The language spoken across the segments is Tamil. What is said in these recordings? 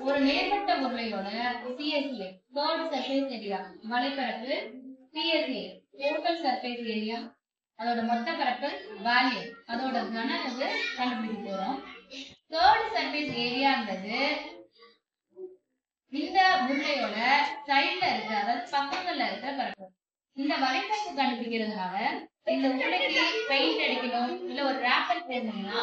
ஒரு நேர்வட்ட உருளையோட CSA தேர்ட் சர்ஃபேஸ் ஏரியா வலைப்பரப்பு, PSA டோட்டல் சர்ஃபேஸ் ஏரியா, அதோட மொத்த பரப்பு, வால்யூம் அதோட கன அளவு கண்டுபிடிக்க போறோம். தேர்ட் சர்ஃபேஸ் ஏரியான்றது இந்த உருளையோட சைடுல இருக்கிற, அதாவது பக்கங்கள்ல இருக்கிற பரப்பு. இந்த வலைப்பரப்பு கண்டுபிடிக்கிறதுனால இந்த உருளைக்கு பெயிண்ட் அடிக்கணும் இல்ல ஒரு ரேப்பர் போடணும்னா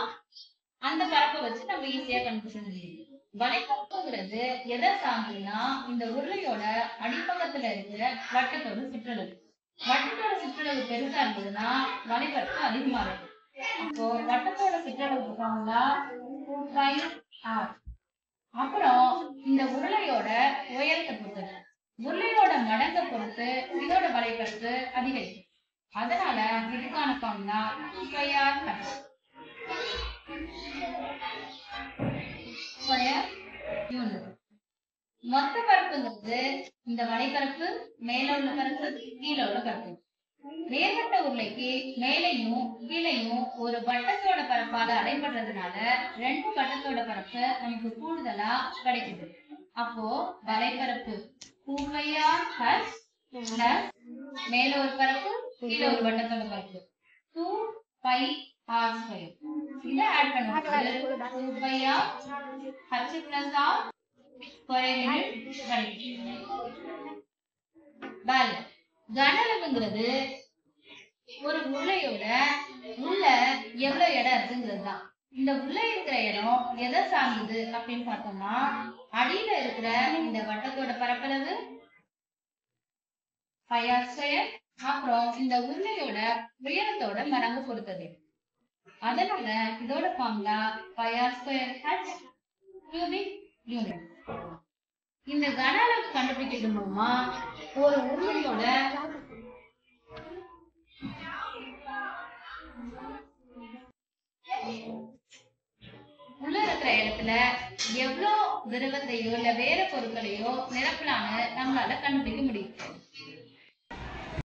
அந்த பரப்பை வச்சு நம்ம ஈஸியா கண்டுபிடிக்க முடியும். வலைப்பரப்புங்கிறது எதை சார்ந்ததுன்னா இந்த உருளையோட அடிப்பக்கத்துல இருக்கிற வட்டத்தோட சுற்றளவு. வட்டத்தோட சுற்றளவு பெருசா இருந்ததுன்னா வலைப்பரப்பு அதிகமா இருக்கும். அப்போ வட்டத்தோட சுற்றளவு ஃபார்முலா 2πr. அப்புறம் இந்த உருளையோட உயரத்தை பொறுத்தது, உருளையோட மடங்கை பொறுத்து இதோட வலைப்பரப்பு அதிகரிக்கும். அதனால இதுக்கான ஃபார்முலா 2πr. மொத்த பரப்புங்கிறது இந்த வலைப்பரப்பு, மேல உள்ள பரப்பு, கீழே உள்ள பரப்பு. நேர்வட்ட உருளைக்கு மேலையும் கீழையும் ஒரு வட்டத்தோட பரப்பால அடைபடுறதுனால ரெண்டு வட்டத்தோட பரப்பு நமக்கு கூடுதலா கிடைக்குது. அப்போ வலைப்பரப்பு 2πr பிளஸ் மேல ஒரு பரப்பு, கீழே ஒரு வட்டத்தோட பரப்பு 2πr². இதை ஆட் பண்ணும்போது 2πr h plus r square unit கிடைக்கும். கன அளவுங்கிறது ஒரு உருளையோட உள்ள எவ்வளவு இடம் இருக்குங்கிறது தான். இந்த உள்ள இருக்கிற இடம் எதை சார்ந்தது அப்படின்னு பார்த்தோம்னா அடியில இருக்கிற இந்த வட்டத்தோட பரப்பளவு πr², அப்புறம் இந்த உருளையோட உயரத்தோட மடங்கு பொறுத்தது. அதனால இதோட ஃபார்முலா πr²h cubic unit. இந்த கன அளவு கண்டுபிடிக்கிறது மூலமா ஒரு உருளையோட உள்ள இருக்கிற இடத்துல எவ்வளவு திரவத்தையோ இல்ல வேற பொருட்களையோ நிரப்பலான்னு நம்மளால கண்டுபிடிக்க முடியும்.